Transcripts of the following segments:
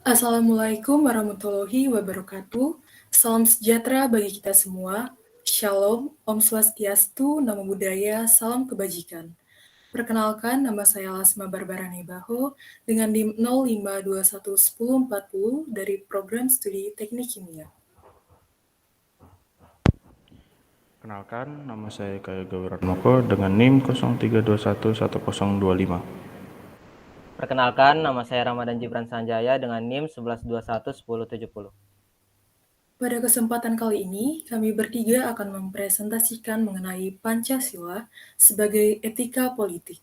Assalamualaikum warahmatullahi wabarakatuh. Salam sejahtera bagi kita semua. Shalom, Om Swastiastu, Namo Buddhaya, Salam Kebajikan. Perkenalkan, nama saya Lasma Barbara Nebaho dengan NIM 05211040 dari Program Studi Teknik Kimia. Kenalkan, nama saya Kayoga Wiratmoko dengan NIM 03211025. Perkenalkan, nama saya Ramadan Jibran Sanjaya dengan NIM 11211070. Pada kesempatan kali ini, kami bertiga akan mempresentasikan mengenai Pancasila sebagai etika politik.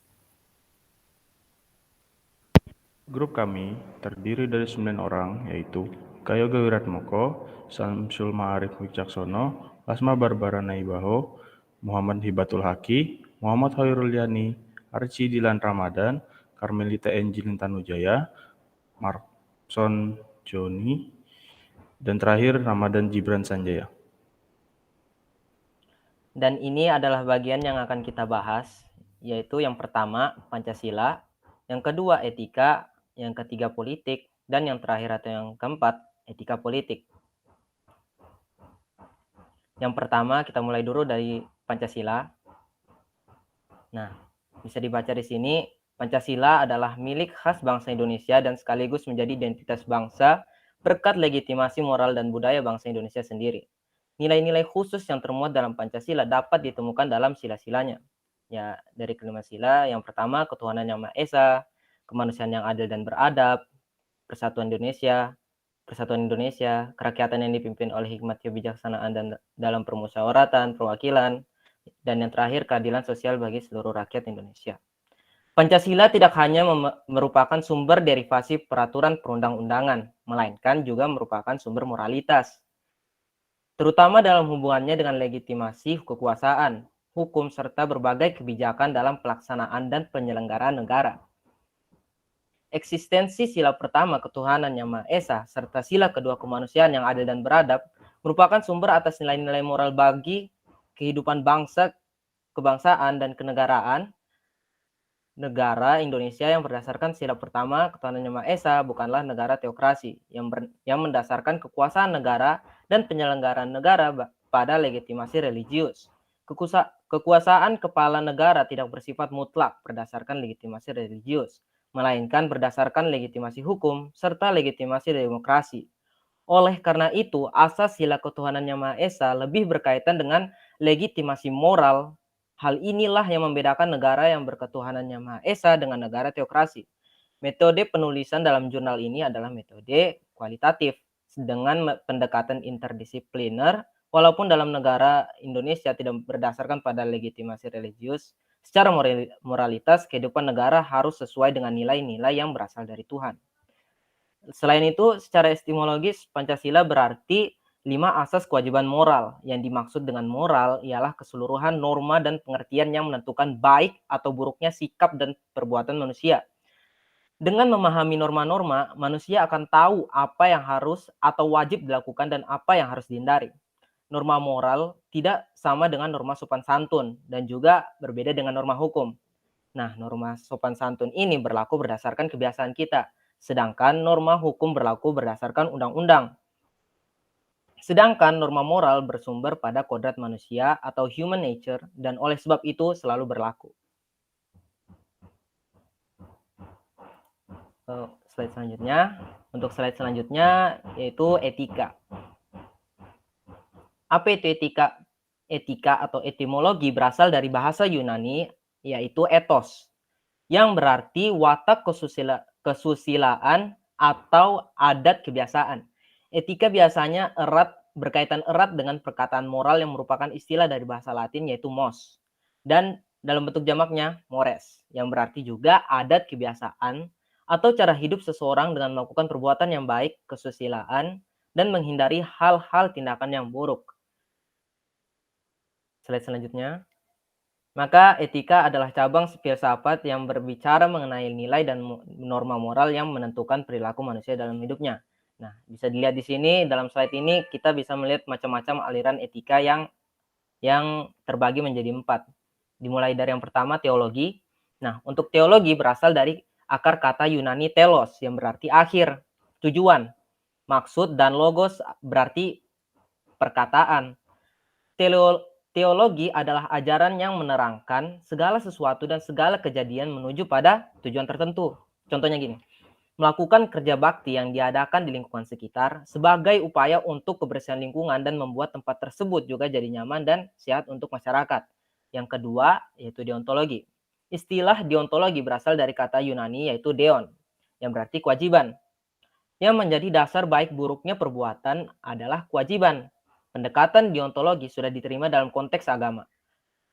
Grup kami terdiri dari 9 orang, yaitu Kayoga Wiratmoko, Samsul Ma'arif Wicaksono, Lasma Barbara Naibaho, Muhammad Hibatul Haki, Muhammad Hoirul Yani, Arci Dilan Ramadan, Karmelita Enjilin Tanujaya, Markson Joni, dan terakhir Ramadan Jibran Sanjaya. Dan ini adalah bagian yang akan kita bahas, yaitu yang pertama Pancasila, yang kedua etika, yang ketiga politik, dan yang terakhir atau yang keempat etika politik. Yang pertama kita mulai dulu dari Pancasila. Nah, bisa dibaca di sini, Pancasila adalah milik khas bangsa Indonesia dan sekaligus menjadi identitas bangsa berkat legitimasi moral dan budaya bangsa Indonesia sendiri. Nilai-nilai khusus yang termuat dalam Pancasila dapat ditemukan dalam sila-silanya. Ya, dari kelima sila, yang pertama ketuhanan yang Maha Esa, kemanusiaan yang adil dan beradab, persatuan Indonesia, kerakyatan yang dipimpin oleh hikmat kebijaksanaan dan dalam permusyawaratan, perwakilan, dan yang terakhir keadilan sosial bagi seluruh rakyat Indonesia. Pancasila tidak hanya merupakan sumber derivasi peraturan perundang-undangan, melainkan juga merupakan sumber moralitas, terutama dalam hubungannya dengan legitimasi kekuasaan, hukum, serta berbagai kebijakan dalam pelaksanaan dan penyelenggaraan negara. Eksistensi sila pertama ketuhanan yang Maha Esa serta sila kedua kemanusiaan yang adil dan beradab merupakan sumber atas nilai-nilai moral bagi kehidupan bangsa, kebangsaan, dan kenegaraan negara Indonesia yang berdasarkan sila pertama ketuhanan yang Maha Esa bukanlah negara teokrasi yang mendasarkan kekuasaan negara dan penyelenggaraan negara pada legitimasi religius. Kekuasaan kepala negara tidak bersifat mutlak berdasarkan legitimasi religius, melainkan berdasarkan legitimasi hukum serta legitimasi demokrasi. Oleh karena itu, asas sila ketuhanan yang Maha Esa lebih berkaitan dengan legitimasi moral. Hal inilah yang membedakan negara yang berketuhanan yang Maha Esa dengan negara teokrasi. Metode penulisan dalam jurnal ini adalah metode kualitatif dengan pendekatan interdisipliner, walaupun dalam negara Indonesia tidak berdasarkan pada legitimasi religius. Secara moralitas, kehidupan negara harus sesuai dengan nilai-nilai yang berasal dari Tuhan. Selain itu, secara epistemologis, Pancasila berarti 5 asas kewajiban moral. Yang dimaksud dengan moral ialah keseluruhan norma dan pengertian yang menentukan baik atau buruknya sikap dan perbuatan manusia. Dengan memahami norma-norma, manusia akan tahu apa yang harus atau wajib dilakukan dan apa yang harus dihindari. Norma moral tidak sama dengan norma sopan santun dan juga berbeda dengan norma hukum. Nah, norma sopan santun ini berlaku berdasarkan kebiasaan kita, sedangkan norma hukum berlaku berdasarkan undang-undang. Sedangkan norma moral bersumber pada kodrat manusia atau human nature dan oleh sebab itu selalu berlaku. Slide selanjutnya. Untuk slide selanjutnya yaitu etika. Apa itu etika? Etika atau etimologi berasal dari bahasa Yunani yaitu ethos, yang berarti watak kesusilaan atau adat kebiasaan. Etika biasanya berkaitan erat dengan perkataan moral yang merupakan istilah dari bahasa Latin yaitu mos, dan dalam bentuk jamaknya mores, yang berarti juga adat kebiasaan atau cara hidup seseorang dengan melakukan perbuatan yang baik, kesusilaan, dan menghindari hal-hal tindakan yang buruk. Slide selanjutnya. Maka etika adalah cabang filsafat yang berbicara mengenai nilai dan norma moral yang menentukan perilaku manusia dalam hidupnya. Nah, bisa dilihat di sini dalam slide ini kita bisa melihat macam-macam aliran etika yang terbagi menjadi 4. Dimulai dari yang pertama teologi. Nah, untuk teologi berasal dari akar kata Yunani telos yang berarti akhir. tujuan. Maksud dan logos berarti perkataan. Teologi adalah ajaran yang menerangkan segala sesuatu dan segala kejadian menuju pada tujuan tertentu. Contohnya gini, melakukan kerja bakti yang diadakan di lingkungan sekitar sebagai upaya untuk kebersihan lingkungan dan membuat tempat tersebut juga jadi nyaman dan sehat untuk masyarakat. Yang kedua, yaitu deontologi. Istilah deontologi berasal dari kata Yunani yaitu deon, yang berarti kewajiban. Yang menjadi dasar baik buruknya perbuatan adalah kewajiban. Pendekatan deontologi sudah diterima dalam konteks agama.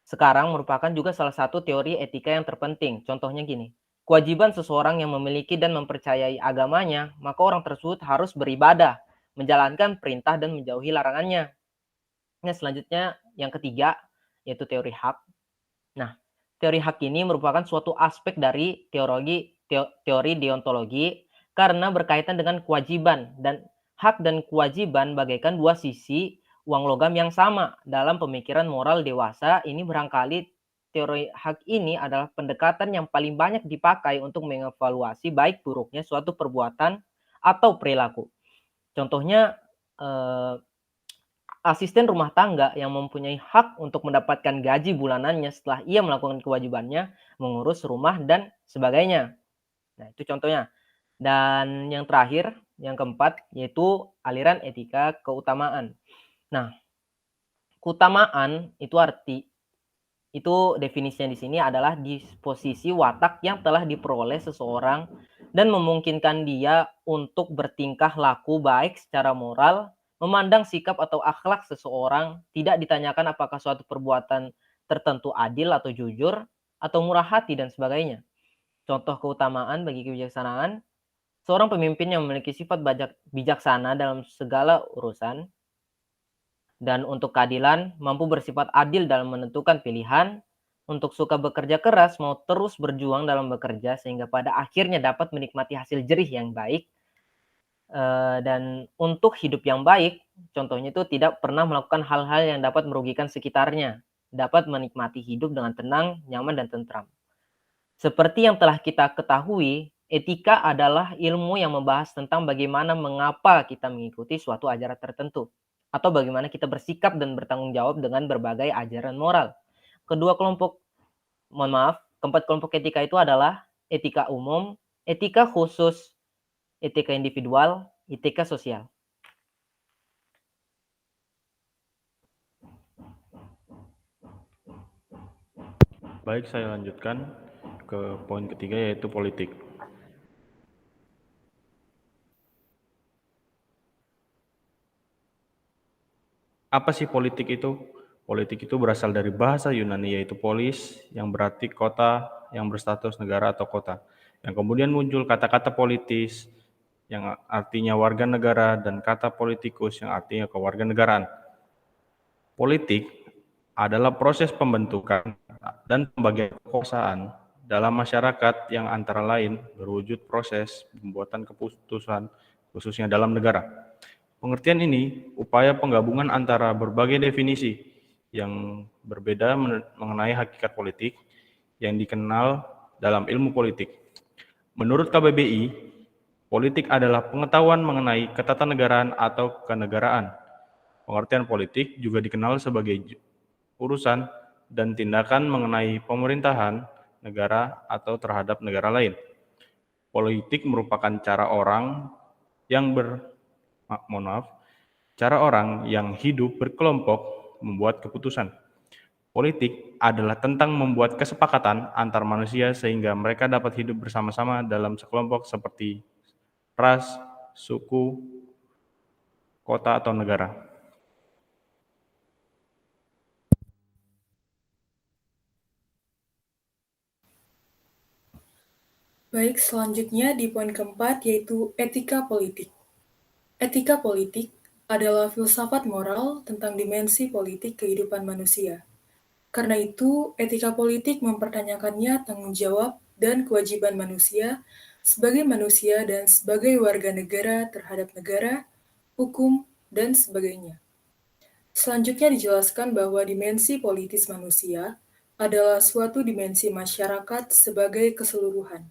Sekarang merupakan juga salah satu teori etika yang terpenting. Contohnya gini, kewajiban seseorang yang memiliki dan mempercayai agamanya, maka orang tersebut harus beribadah, menjalankan perintah dan menjauhi larangannya. Nah, selanjutnya yang ketiga, yaitu teori hak. Nah, teori hak ini merupakan suatu aspek dari teori deontologi karena berkaitan dengan kewajiban, dan hak dan kewajiban bagaikan dua sisi uang logam yang sama. Dalam pemikiran moral dewasa ini barangkali teori hak ini adalah pendekatan yang paling banyak dipakai untuk mengevaluasi baik buruknya suatu perbuatan atau perilaku. Contohnya asisten rumah tangga yang mempunyai hak untuk mendapatkan gaji bulanannya setelah ia melakukan kewajibannya mengurus rumah dan sebagainya. Nah, itu contohnya. Dan yang terakhir, yang keempat, yaitu aliran etika keutamaan. Nah, keutamaan itu definisinya di sini adalah disposisi watak yang telah diperoleh seseorang dan memungkinkan dia untuk bertingkah laku baik secara moral, memandang sikap atau akhlak seseorang, tidak ditanyakan apakah suatu perbuatan tertentu adil atau jujur, atau murah hati dan sebagainya. Contoh keutamaan bagi kebijaksanaan, seorang pemimpin yang memiliki sifat bijaksana dalam segala urusan, dan untuk keadilan, mampu bersifat adil dalam menentukan pilihan, untuk suka bekerja keras, mau terus berjuang dalam bekerja sehingga pada akhirnya dapat menikmati hasil jerih yang baik, dan untuk hidup yang baik, contohnya itu tidak pernah melakukan hal-hal yang dapat merugikan sekitarnya, dapat menikmati hidup dengan tenang, nyaman, dan tentram. Seperti yang telah kita ketahui, etika adalah ilmu yang membahas tentang bagaimana mengapa kita mengikuti suatu ajaran tertentu, atau bagaimana kita bersikap dan bertanggung jawab dengan berbagai ajaran moral. Keempat kelompok etika itu adalah etika umum, etika khusus, etika individual, etika sosial. Baik, saya lanjutkan ke poin ketiga, yaitu politik. Apa sih politik itu? Politik itu berasal dari bahasa Yunani yaitu polis, yang berarti kota yang berstatus negara atau kota. Yang kemudian muncul kata-kata politis yang artinya warga negara dan kata politikus yang artinya kewarganegaraan. Politik adalah proses pembentukan dan pembagian kekuasaan dalam masyarakat yang antara lain berwujud proses pembuatan keputusan khususnya dalam negara. Pengertian ini upaya penggabungan antara berbagai definisi yang berbeda mengenai hakikat politik yang dikenal dalam ilmu politik. Menurut KBBI, politik adalah pengetahuan mengenai ketatanegaraan atau kenegaraan. Pengertian politik juga dikenal sebagai urusan dan tindakan mengenai pemerintahan negara atau terhadap negara lain. Politik merupakan cara orang yang hidup berkelompok membuat keputusan. Politik adalah tentang membuat kesepakatan antar manusia sehingga mereka dapat hidup bersama-sama dalam sekelompok seperti ras, suku, kota, atau negara. Baik, selanjutnya di poin keempat yaitu etika politik. Etika politik adalah filsafat moral tentang dimensi politik kehidupan manusia. Karena itu, etika politik mempertanyakannya tanggung jawab dan kewajiban manusia dan sebagai warga negara terhadap negara, hukum, dan sebagainya. Selanjutnya dijelaskan bahwa dimensi politis manusia adalah suatu dimensi masyarakat sebagai keseluruhan.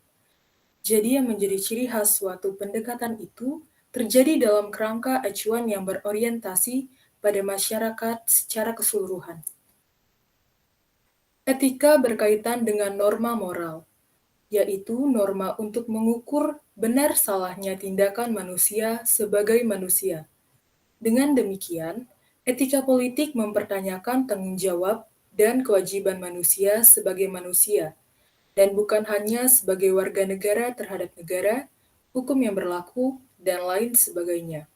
Jadi yang menjadi ciri khas suatu pendekatan itu terjadi dalam kerangka acuan yang berorientasi pada masyarakat secara keseluruhan. Etika berkaitan dengan norma moral, yaitu norma untuk mengukur benar salahnya tindakan manusia sebagai manusia. Dengan demikian, etika politik mempertanyakan tanggung jawab dan kewajiban manusia sebagai manusia, dan bukan hanya sebagai warga negara terhadap negara, hukum yang berlaku, dan lain sebagainya.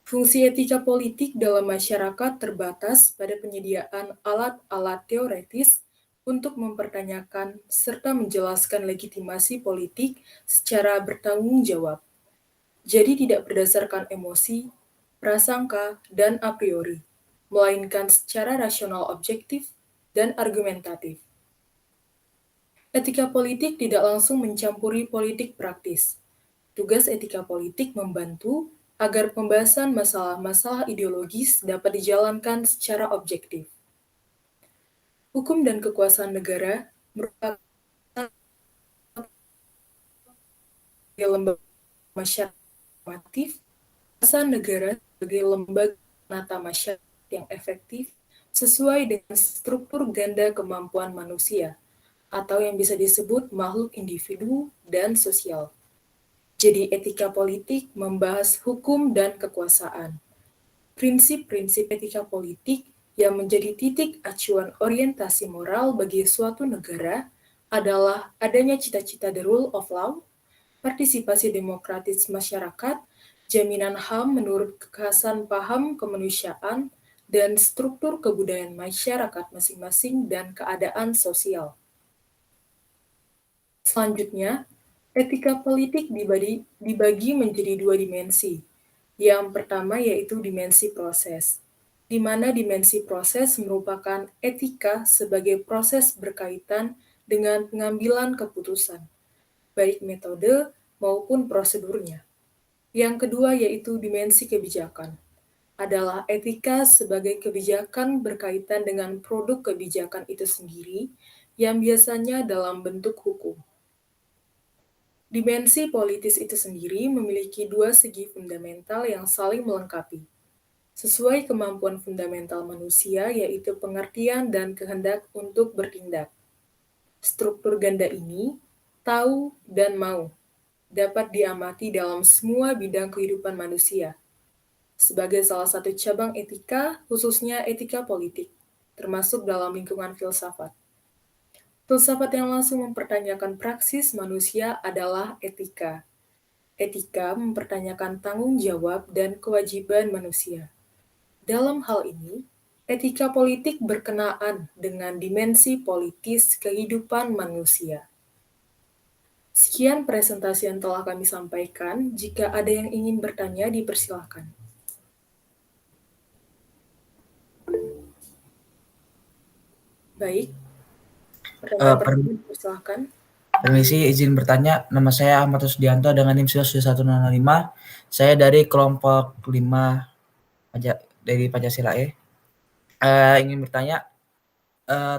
Fungsi etika politik dalam masyarakat terbatas pada penyediaan alat-alat teoretis untuk mempertanyakan serta menjelaskan legitimasi politik secara bertanggung jawab. Jadi tidak berdasarkan emosi, prasangka, dan a priori, melainkan secara rasional objektif dan argumentatif. Etika politik tidak langsung mencampuri politik praktis. Tugas etika politik membantu agar pembahasan masalah-masalah ideologis dapat dijalankan secara objektif. Hukum dan kekuasaan negara merupakan lembaga masyarakat, kekuasaan negara sebagai lembaga penata masyarakat yang efektif sesuai dengan struktur ganda kemampuan manusia, atau yang bisa disebut makhluk individu dan sosial. Jadi etika politik membahas hukum dan kekuasaan. Prinsip-prinsip etika politik yang menjadi titik acuan orientasi moral bagi suatu negara adalah adanya cita-cita the rule of law, partisipasi demokratis masyarakat, jaminan HAM menurut kekhasan paham kemanusiaan, dan struktur kebudayaan masyarakat masing-masing dan keadaan sosial. Selanjutnya, etika politik dibagi menjadi dua dimensi. Yang pertama yaitu dimensi proses, di mana dimensi proses merupakan etika sebagai proses berkaitan dengan pengambilan keputusan, baik metode maupun prosedurnya. Yang kedua yaitu dimensi kebijakan, adalah etika sebagai kebijakan berkaitan dengan produk kebijakan itu sendiri yang biasanya dalam bentuk hukum. Dimensi politis itu sendiri memiliki dua segi fundamental yang saling melengkapi, sesuai kemampuan fundamental manusia yaitu pengertian dan kehendak untuk bertindak. Struktur ganda ini, tahu dan mau, dapat diamati dalam semua bidang kehidupan manusia. Sebagai salah satu cabang etika, khususnya etika politik, termasuk dalam lingkungan filsafat. Filsafat yang langsung mempertanyakan praksis manusia adalah etika. Etika mempertanyakan tanggung jawab dan kewajiban manusia. Dalam hal ini, etika politik berkenaan dengan dimensi politis kehidupan manusia. Sekian presentasi yang telah kami sampaikan. Jika ada yang ingin bertanya, dipersilakan. Baik. Pertanyaan pertama, dipersilakan. Permisi, izin bertanya. Nama saya Ahmad Rusdianto dengan NIM 105. Saya dari kelompok 5 dari Pancasila E. Ingin bertanya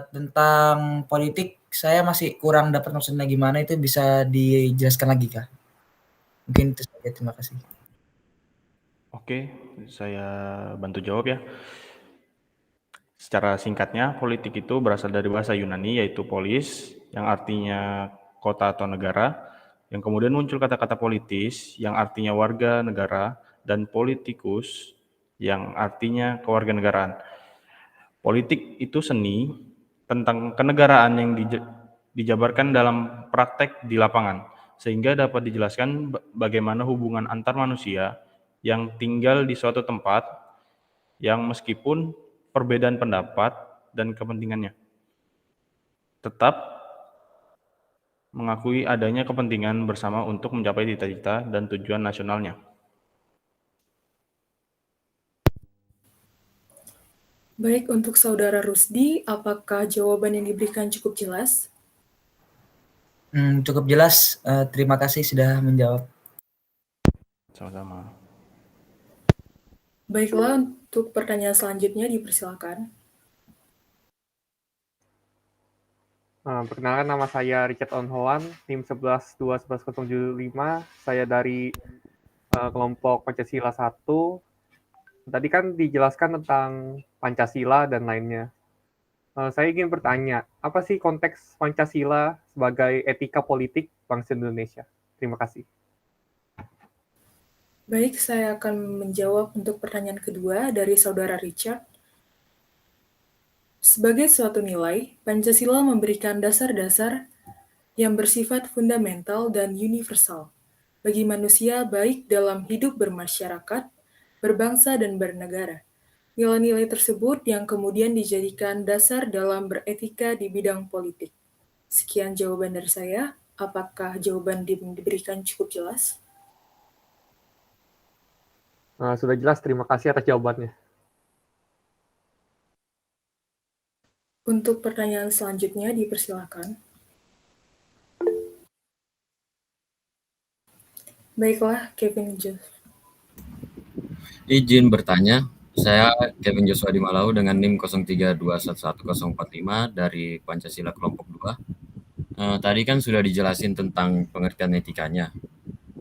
tentang politik. Saya masih kurang dapat maksudnya gimana, itu bisa dijelaskan lagi kah? Mungkin itu saja, terima kasih. Oke, saya bantu jawab ya. Secara singkatnya, politik itu berasal dari bahasa Yunani yaitu polis, yang artinya kota atau negara, yang kemudian muncul kata-kata politis, yang artinya warga negara, dan politikus, yang artinya kewarganegaraan. Politik itu seni tentang kenegaraan yang dijabarkan dalam praktek di lapangan, sehingga dapat dijelaskan bagaimana hubungan antar manusia yang tinggal di suatu tempat, yang meskipun perbedaan pendapat dan kepentingannya tetap mengakui adanya kepentingan bersama untuk mencapai cita-cita dan tujuan nasionalnya. Baik, untuk Saudara Rusdi, apakah jawaban yang diberikan cukup jelas? Cukup jelas. Terima kasih sudah menjawab. Sama-sama. Baiklah, untuk pertanyaan selanjutnya dipersilakan. Perkenalkan, nama saya Richard Onhoan, tim 11-2-11-075. Saya dari kelompok Pancasila 1. Tadi kan dijelaskan tentang Pancasila dan lainnya. Saya ingin bertanya, apa sih konteks Pancasila sebagai etika politik bangsa Indonesia? Terima kasih. Baik, saya akan menjawab untuk pertanyaan kedua dari Saudara Richard. Sebagai suatu nilai, Pancasila memberikan dasar-dasar yang bersifat fundamental dan universal bagi manusia baik dalam hidup bermasyarakat, berbangsa, dan bernegara. Nilai-nilai tersebut yang kemudian dijadikan dasar dalam beretika di bidang politik. Sekian jawaban dari saya. Apakah jawaban diberikan cukup jelas? Sudah jelas, terima kasih atas jawabannya. Untuk pertanyaan selanjutnya dipersilakan. Baiklah, Kevin Joseph. Izin bertanya, saya Kevin Joshua di Malau dengan NIM 03211045 dari Pancasila kelompok 2. Tadi kan sudah dijelasin tentang pengertian etikanya.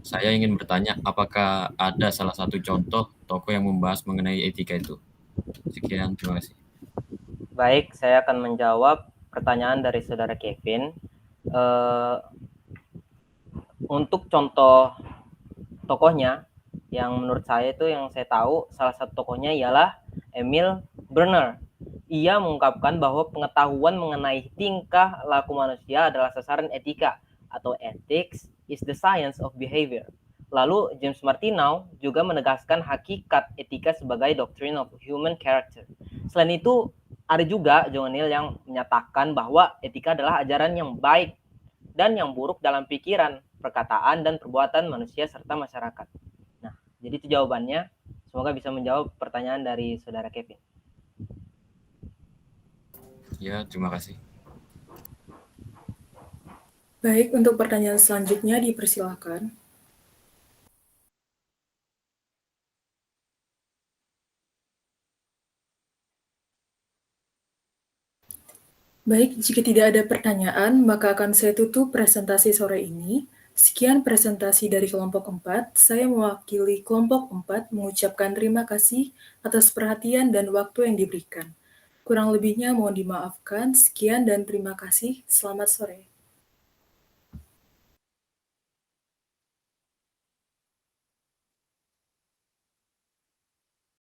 Saya ingin bertanya, apakah ada salah satu contoh tokoh yang membahas mengenai etika itu? Sekian, terima kasih. Baik, saya akan menjawab pertanyaan dari Saudara Kevin. Untuk contoh tokohnya, yang menurut saya itu yang saya tahu salah satu tokohnya ialah Emil Brunner. Ia mengungkapkan bahwa pengetahuan mengenai tingkah laku manusia adalah sasaran etika atau ethics is the science of behavior. Lalu James Martineau juga menegaskan hakikat etika sebagai doctrine of human character. Selain itu, ada juga John Neal yang menyatakan bahwa etika adalah ajaran yang baik dan yang buruk dalam pikiran, perkataan, dan perbuatan manusia serta masyarakat. Nah, jadi itu jawabannya. Semoga bisa menjawab pertanyaan dari Saudara Kevin. Ya, terima kasih. Baik, untuk pertanyaan selanjutnya dipersilakan. Baik, jika tidak ada pertanyaan, maka akan saya tutup presentasi sore ini. Sekian presentasi dari kelompok 4. Saya mewakili kelompok 4 mengucapkan terima kasih atas perhatian dan waktu yang diberikan. Kurang lebihnya mohon dimaafkan. Sekian dan terima kasih. Selamat sore.